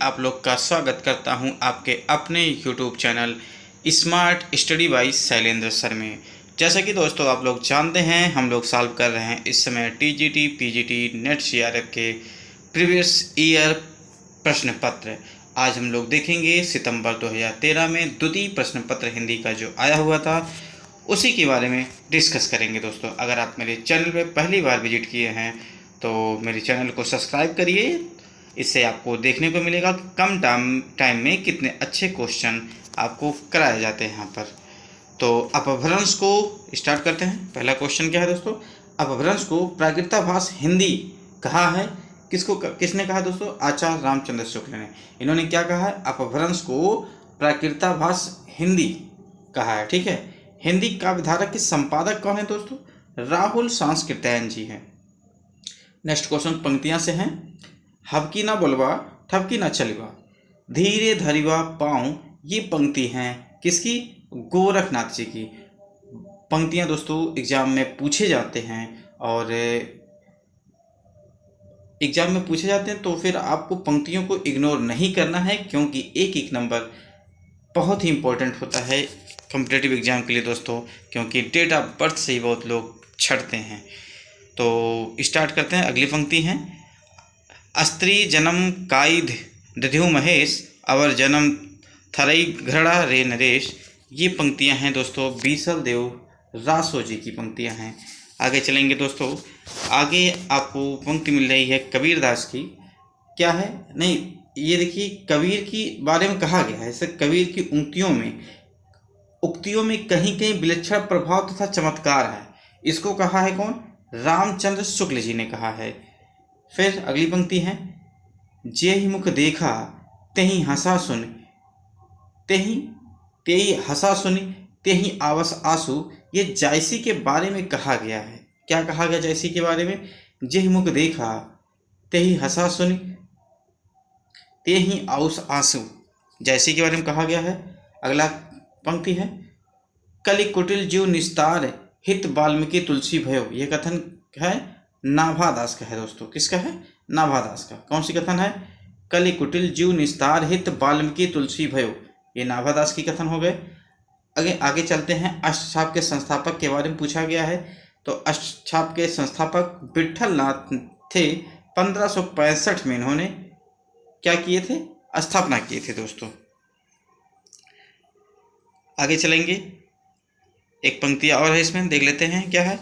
आप लोग का स्वागत करता हूं आपके अपने YouTube channel smart study bye Shailendra sir में। जैसा कि दोस्तों आप लोग जानते हैं, हम लोग सॉल्व कर रहे हैं इस समय TGT, PGT, नेट CRF के प्रीवियस ईयर प्रश्न पत्र। आज हम लोग देखेंगे सितंबर 2013 में द्वितीय प्रश्न पत्र हिंदी का जो आया हुआ था उसी के बारे में डिस्कस करेंगे। दोस्तों अगर आप मेरे चैनल पर पहली बार विजिट किए हैं तो मेरे चैनल को सब्सक्राइब करिए। इससे आपको देखने को मिलेगा कम टाइम में कितने अच्छे क्वेश्चन आपको कराए जाते हैं यहाँ पर। तो अपभ्रंश को स्टार्ट करते हैं। पहला क्वेश्चन क्या है दोस्तों? अपभ्रंश को प्राकृताभास हिंदी कहा है। किसने कहा दोस्तों? आचार्य रामचंद्र शुक्ल ने। इन्होंने क्या कहा है? अपभ्रंश को प्राकृताभास हिंदी कहा है। ठीक है। हिंदी काव्यधारा के संपादक कौन है दोस्तों? राहुल सांस्कृत्यायन जी हैं। नेक्स्ट क्वेश्चन पंक्तियां से हैं। हबकी ना बोलवा ठबकी ना चलवा धीरे धरिवा पाऊं, ये पंक्ति हैं किसकी? गोरखनाथ जी की। पंक्तियां दोस्तों एग्जाम में पूछे जाते हैं और एग्जाम में पूछे जाते हैं तो फिर आपको पंक्तियों को इग्नोर नहीं करना है, क्योंकि एक एक नंबर बहुत ही इंपॉर्टेंट होता है कॉम्पिटिटिव एग्जाम के लिए दोस्तों, क्योंकि डेट ऑफ बर्थ से ही बहुत लोग छटते हैं। तो स्टार्ट करते हैं। अगली पंक्ति हैं। अस्त्री जन्म कायध दध्यु महेश अवर जन्म थरई घृणा रे नरेश। ये पंक्तियां हैं दोस्तों बीसल देव रासो जी की पंक्तियां हैं। आगे चलेंगे दोस्तों। आगे आपको पंक्ति मिल रही है कबीरदास की। क्या है? नहीं, ये देखिए कबीर की बारे में कहा गया है। ऐसे कबीर की उक्तियों में कहीं कहीं विलक्षण प्रभाव तथा चमत्कार है। इसको कहा है कौन? रामचंद्र शुक्ल जी ने कहा है। फिर अगली पंक्ति है। जे ही मुख देखा तेहि हंसा सुन तेहि हंसा सुन तेहि आवस आंसू। ये जायसी के बारे में कहा गया है। क्या कहा गया जायसी के बारे में? जे ही मुख देखा तेहि हंसा सुन तेहि आवस आंसू, जायसी के बारे में कहा गया है। अगला पंक्ति है। कलि कुटिल जीव निस्तार हित वाल्मीकि तुलसी भयो। यह कथन है नाभादास का है दोस्तों। किसका है? नाभादास का। कौन सी कथन है? कलि कुटिल जीव निस्तार हित वाल्मीकि तुलसी भयो। ये नाभादास की कथन हो गए। आगे चलते हैं। अष्टछाप के संस्थापक के बारे में पूछा गया है। तो अष्टछाप के संस्थापक विठल नाथ थे। 1565 में इन्होंने क्या किए थे? स्थापना किए थे दोस्तों। आगे चलेंगे। एक पंक्ति और है इसमें, देख लेते हैं क्या है।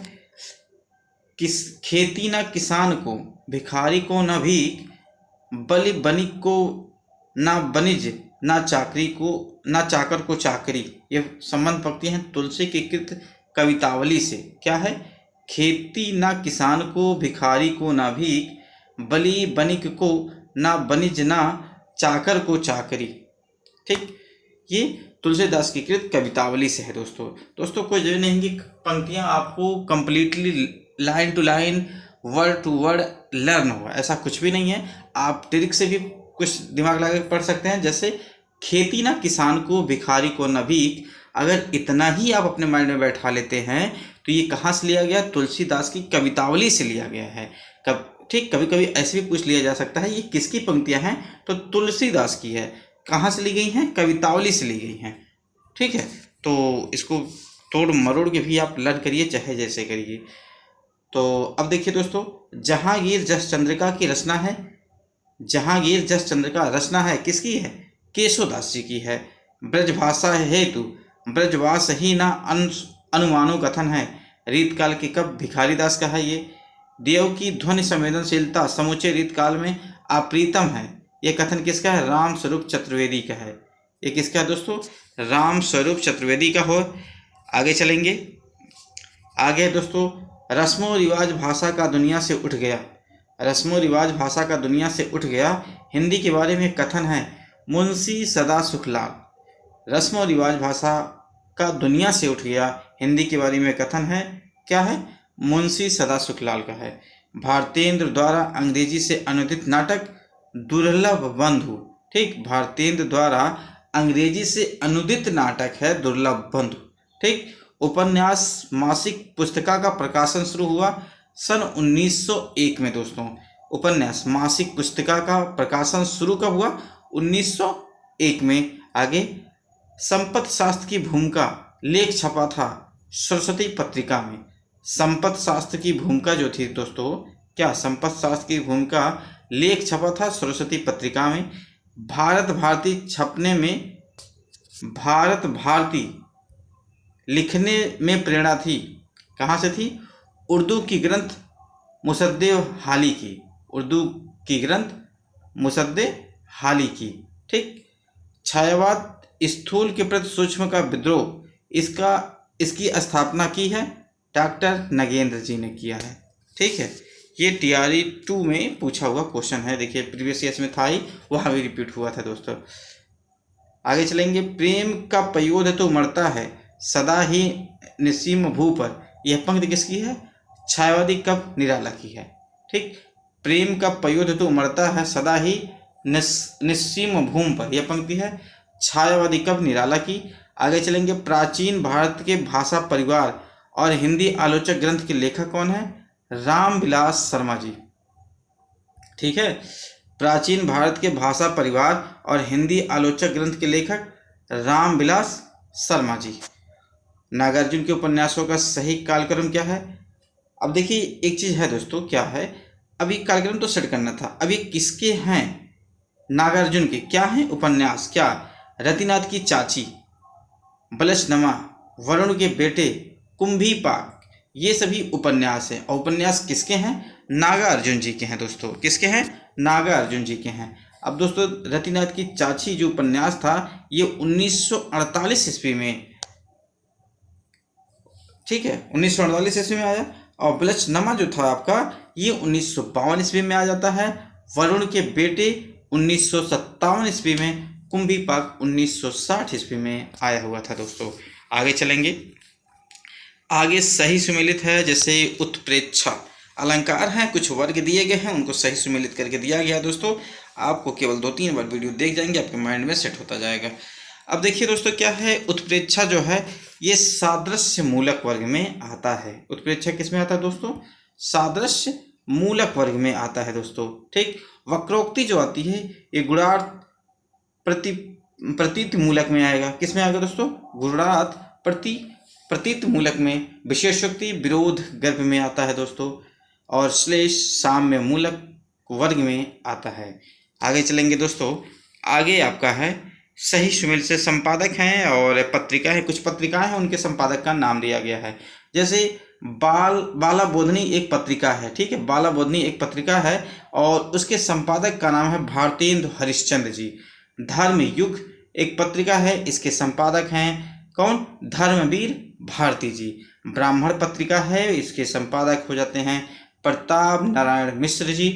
खेती ना किसान को भिखारी को न भीख, बलि बनिक को ना बनिज, ना चाकर को चाकरी। ये संबंध पंक्ति हैं तुलसी की कृत कवितावली से। क्या है? खेती ना किसान को भिखारी को ना भीख, बलि बनिक को ना बनिज, ना चाकर को चाकरी। ठीक, ये तुलसीदास की कृत कवितावली से है दोस्तों कोई जरूरी नहीं कि पंक्तियां आपको completely line to line word to word learn हो, ऐसा कुछ भी नहीं है। आप ट्रिक से भी कुछ दिमाग लगा के पढ़ सकते हैं। जैसे खेती ना किसान को भिखारी को न भीख, अगर इतना ही आप अपने माइंड में बैठा लेते हैं तो ये कहाँ से लिया गया? तुलसीदास की कवितावली से लिया गया है। ठीक, कभी कभी ऐसे भी पूछ लिया जा सकता है ये किसकी पंक्तियां हैं? तो तुलसीदास की है। कहाँ से ली गई हैं? कवितावली से ली गई हैं। ठीक है, तो इसको तोड़ मरोड़ के भी आप लर्न करिए, चाहे जैसे करिए। तो अब देखिए दोस्तों, जहांगीर जस चंद्रिका की रचना है। जहांगीर जस चंद्रिका रचना है किसकी है? केशवदास जी की है। ब्रजभाषा हेतु ब्रजवास ही ना अनुमानो कथन है। रीतकाल के कब भिखारीदास का है ये। देव की ध्वनि संवेदनशीलता समूचे रीतकाल में अप्रीतम है। यह कथन किसका है? राम स्वरूप चतुर्वेदी का है। ये किसका है दोस्तों? राम स्वरूप चतुर्वेदी का हो। आगे चलेंगे। आगे दोस्तों, रस्मो रिवाज भाषा का दुनिया से उठ गया। रस्मो रिवाज भाषा का दुनिया से उठ गया हिंदी के बारे में कथन है मुंशी सदा सुखलाल। रस्मो रिवाज भाषा का दुनिया से उठ गया हिंदी के बारे में कथन है। क्या है? मुंशी सदा सुखलाल का है। भारतेंद्र द्वारा अंग्रेजी से अनुदित नाटक दुर्लभ बंधु। ठीक, भारतेंद्र द्वारा अंग्रेजी से अनुदित नाटक है दुर्लभ बंधु। ठीक, उपन्यास मासिक पुस्तिका का प्रकाशन शुरू हुआ सन 1901 में दोस्तों। उपन्यास मासिक पुस्तिका का प्रकाशन शुरू कब हुआ? 1901 में। आगे, संपत शास्त्र की भूमिका लेख छपा था सरस्वती पत्रिका में। संपत शास्त्र की भूमिका जो थी दोस्तों, क्या संपत शास्त्र की भूमिका लेख छपा था सरस्वती पत्रिका में। भारत भारती छपने में, भारत भारती लिखने में प्रेरणा थी, कहाँ से थी? उर्दू की ग्रंथ मुसद्दे हाली की, उर्दू की ग्रंथ मुसद्दे हाली की। ठीक। छायावाद स्थूल के प्रति सूक्ष्म का विद्रोह, इसकी स्थापना की है डॉक्टर नगेंद्र जी ने किया है। ठीक है, ये TRE 2 में पूछा हुआ क्वेश्चन है। देखिए प्रीवियस ईयर्स में था ही, वहाँ भी रिपीट हुआ था दोस्तों। आगे चलेंगे। प्रेम का पयोध तो मरता है सदा ही निसीम भू पर, यह पंक्ति किसकी है? छायावादी कवि निराला की है। ठीक। प्रेम का पयोध तो मरता है सदा ही निसीम भूमि पर, यह पंक्ति है छायावादी कवि निराला की। आगे चलेंगे। प्राचीन भारत के भाषा परिवार और हिंदी आलोचक ग्रंथ के लेखक कौन है? रामविलास शर्मा जी। ठीक है, प्राचीन भारत के भाषा परिवार और हिंदी आलोचक ग्रंथ के लेखक रामविलास शर्मा जी। नागार्जुन के उपन्यासों का सही कालक्रम क्या है? अब देखिए एक चीज है दोस्तों, क्या है, अभी कालक्रम तो सेट करना था। अभी किसके हैं? नागार्जुन के क्या हैं उपन्यास? क्या? रतिनाथ की चाची, बलशनमा, वरुण के बेटे, कुंभीपाक, ये सभी उपन्यास हैं। और उपन्यास किसके हैं? नागार्जुन जी के हैं दोस्तों। किसके हैं? नागार्जुन जी के हैं। अब दोस्तों रतिनाथ की चाची जो उपन्यास था, ये 1948 ईस्वी में, ठीक है, 1948 ईस्वी में आया। और बलशनमा जो था आपका, ये 1952 ईस्वी में आ जाता है। वरुण के बेटे 1957 ईस्वी में, कुंभीपाक 1960 ईस्वी में आया हुआ था दोस्तों। आगे चलेंगे। आगे सही सुमेलित है, जैसे उत्प्रेक्षा, अलंकार हैं, कुछ वर्ग दिए गए हैं, उनको सही सुमेलित करके दिया गया दोस्तों। आपको केवल 2-3 बार वीडियो देख जाएंगे, आपके माइंड में सेट होता जाएगा। अब देखिए दोस्तों क्या है, उत्प्रेक्षा जो है ये सादृश्य मूलक वर्ग में आता है। उत्प्रेक्षा किस में आता है दोस्तों? सादृश्य मूलक वर्ग में आता है दोस्तों। ठीक। वक्रोक्ति जो आती है ये गुणार्थ प्रतीत मूलक में आएगा। किस में आएगा दोस्तों? गुणार्थ प्रतीत मूलक में। विशेषोक्ति विरोध गर्भ में आता है दोस्तों। और श्लेष साम्य मूलक वर्ग में आता है। आगे चलेंगे दोस्तों। आगे आपका है सही सुमेल से संपादक हैं और पत्रिका है, कुछ पत्रिकाएं हैं, उनके संपादक का नाम दिया गया है। जैसे बाला बोधनी एक पत्रिका है। ठीक है, बाला बोधनी एक पत्रिका है और उसके संपादक का नाम है भारतेंदु हरिश्चंद्र जी। धर्म युग एक पत्रिका है, इसके संपादक हैं कौन? धर्मवीर भारती जी। ब्राह्मण पत्रिका है, इसके संपादक हो जाते हैं प्रताप नारायण मिश्र जी।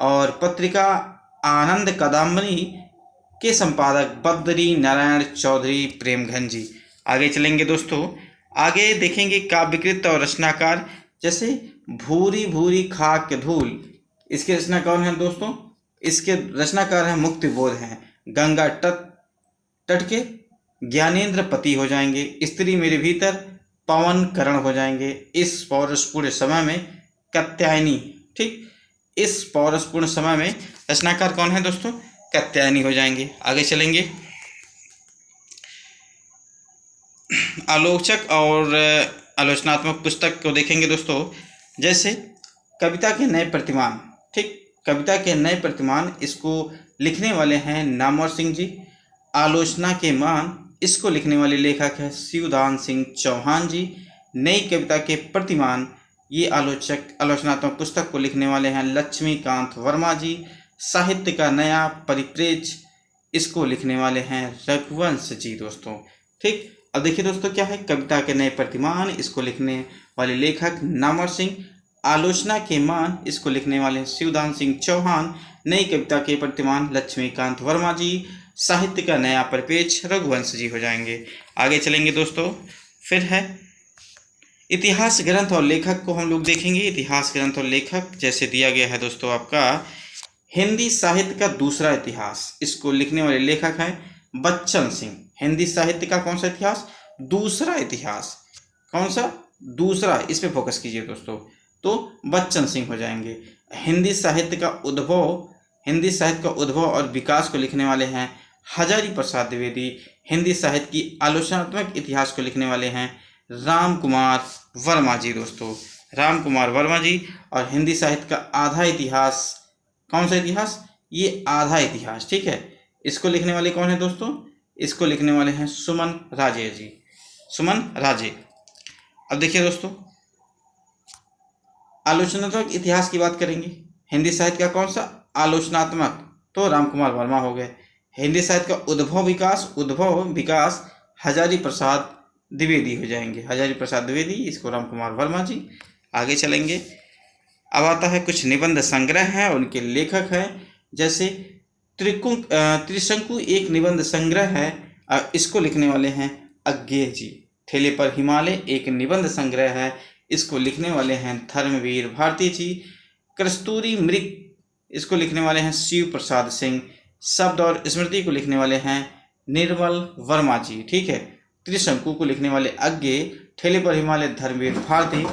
और पत्रिका आनंद कदम्बनी के संपादक बद्री नारायण चौधरी प्रेमघन जी। आगे चलेंगे दोस्तों। आगे देखेंगे काव्यकृत और रचनाकार, जैसे भूरी भूरी खाक धूल, इसके रचनाकार हैं दोस्तों, इसके रचनाकार हैं मुक्तिबोध हैं। गंगा तट के ज्ञानेंद्र पति हो जाएंगे। स्त्री मेरे भीतर पवन करण हो जाएंगे। इस पौरुषपूर्ण समय में कात्यायनी। ठीक, इस पौरुषपूर्ण समय में रचनाकार कौन है दोस्तों? कात्यायनी हो जाएंगे। आगे चलेंगे। आलोचक और आलोचनात्मक पुस्तक को देखेंगे दोस्तों, जैसे कविता के नए प्रतिमान। ठीक, कविता के नए प्रतिमान, इसको लिखने वाले हैं नामवर सिंह जी। आलोचना के मान, इसको लिखने वाले लेखक है शिवदान सिंह चौहान जी। नई कविता के प्रतिमान, ये आलोचनात्मक पुस्तक को लिखने वाले हैं लक्ष्मीकांत वर्मा जी। साहित्य का नया परिप्रेक्ष्य, इसको लिखने वाले हैं रघुवंश जी दोस्तों। ठीक, अब देखिए दोस्तों क्या है, कविता के नए प्रतिमान, इसको लिखने वाले लेखक नामवर सिंह। आलोचना के मान, इसको लिखने वाले हैं शिवदान सिंह चौहान। नई कविता के प्रतिमान लक्ष्मीकांत वर्मा जी। साहित्य का नया परिप्रेक्ष्य रघुवंश जी हो जाएंगे। आगे चलेंगे दोस्तों। फिर है इतिहास ग्रंथ और लेखक को हम लोग देखेंगे। इतिहास ग्रंथ और लेखक जैसे दिया गया है दोस्तों आपका हिंदी साहित्य का दूसरा इतिहास, इसको लिखने वाले लेखक हैं बच्चन सिंह। हिंदी साहित्य का कौन सा इतिहास? दूसरा इतिहास। कौन सा? दूसरा, इस पे फोकस कीजिए दोस्तों, तो बच्चन सिंह हो जाएंगे। हिंदी साहित्य का उद्भव, हिंदी साहित्य का उद्भव और विकास को लिखने वाले हैं हजारी प्रसाद द्विवेदी। हिंदी साहित्य की आलोचनात्मक इतिहास को लिखने वाले हैं राम कुमार वर्मा जी दोस्तों, राम कुमार वर्मा जी। और हिंदी साहित्य का आधा इतिहास, कौन सा इतिहास? ये आधा इतिहास, ठीक है। इसको लिखने वाले कौन है दोस्तों? इसको लिखने वाले हैं सुमन राजे जी, सुमन राजे। अब देखिए दोस्तों, आलोचनात्मक इतिहास की बात करेंगे। हिंदी साहित्य का कौन सा? आलोचनात्मक, तो राम कुमार वर्मा हो गए। हिंदी साहित्य का उद्भव विकास हजारी प्रसाद द्विवेदी हो जाएंगे, हजारी प्रसाद द्विवेदी, इसको राम कुमार वर्मा जी। आगे चलेंगे। अब आता है कुछ निबंध संग्रह हैं, उनके लेखक हैं। जैसे त्रिशंकु एक निबंध संग्रह है, इसको लिखने वाले हैं अज्ञेय जी। ठेले पर हिमालय एक निबंध संग्रह है, इसको लिखने वाले हैं धर्मवीर भारती जी। कस्तूरी मृग, इसको लिखने वाले हैं शिव प्रसाद सिंह। शब्द और स्मृति को लिखने वाले हैं निर्मल वर्मा जी, ठीक है। त्रिशंकु को लिखने वाले अज्ञेय, ठेले पर हिमालय धर्मवीर भारती,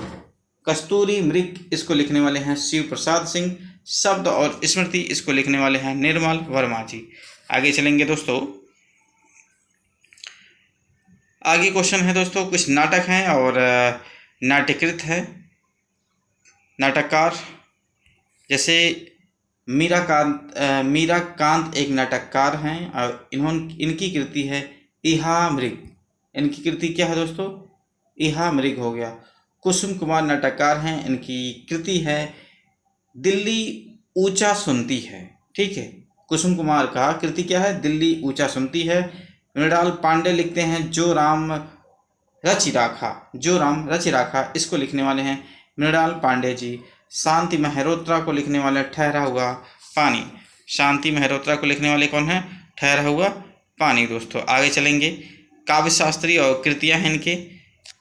कस्तूरी मृग इसको लिखने वाले हैं शिव प्रसाद सिंह, शब्द और स्मृति इसको लिखने वाले हैं निर्मल वर्मा जी। आगे चलेंगे दोस्तों। आगे क्वेश्चन है दोस्तों, कुछ नाटक हैं और नाट्यकृत है, नाटककार। जैसे मीराकांत एक नाटककार हैं और इनकी कृति है इहा मृग। इनकी कृति क्या है दोस्तों? इहा मृग हो गया। कुसुम कुमार नाटककार हैं, इनकी कृति है दिल्ली ऊंचा सुनती है, ठीक है। कुसुम कुमार का कृति क्या है? दिल्ली ऊंचा सुनती है। मृणाल पांडे लिखते हैं जो राम रचि राखा, इसको लिखने वाले हैं मृणाल पांडे जी। शांति मेहरोत्रा को लिखने वाले ठहरा हुआ पानी, शांति मेहरोत्रा को लिखने वाले कौन है? ठहरा हुआ पानी दोस्तों। आगे चलेंगे। काव्य शास्त्री और कृतियां हैं इनके,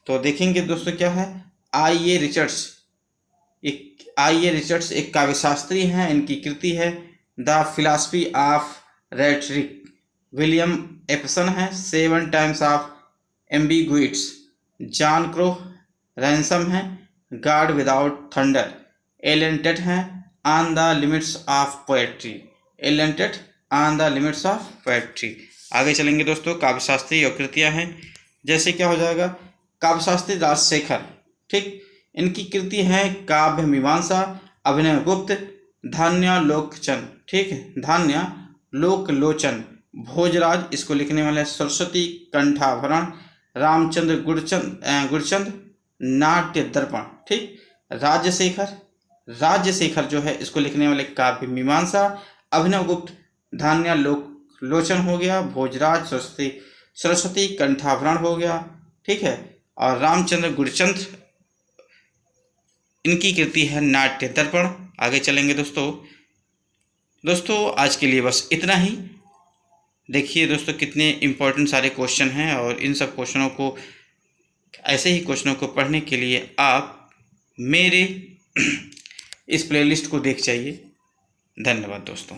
तो देखेंगे दोस्तों क्या है। आई ए रिचर्ड्स एक काव्य शास्त्री हैं, इनकी कृति है the philosophy of rhetoric. William Empson है 7 times of ambiguities. John Crowe Ransom है God without thunder. Allen Tate हैं on the limits of poetry, Allen Tate on the limits of poetry. आगे चलेंगे दोस्तों। काव्य शास्त्री और कृतियां हैं, जैसे क्या हो जाएगा? काव्य शास्त्री राजशेखर, ठीक, इनकी कृति है काव्य मीमांसा। अभिनव गुप्त धान्य लोकचन, ठीक है, धान्य लोकलोचन। भोजराज इसको लिखने वाले सरस्वती कंठाभरण। रामचंद्र गुरचंद नाट्य दर्पण, ठीक। राज्यशेखर जो है इसको लिखने वाले काव्य मीमांसा। अभिनव गुप्त धान्य लोकलोचन हो गया। भोजराज सरस्वती कंठाभरण हो गया, ठीक है। और रामचंद्र गुरचंद इनकी कृति है नाट्य दर्पण। आगे चलेंगे दोस्तों आज के लिए बस इतना ही। देखिए दोस्तों कितने इम्पोर्टेंट सारे क्वेश्चन हैं, और इन सब क्वेश्चनों को, ऐसे ही क्वेश्चनों को पढ़ने के लिए आप मेरे इस प्लेलिस्ट को देख जाइए। धन्यवाद दोस्तों।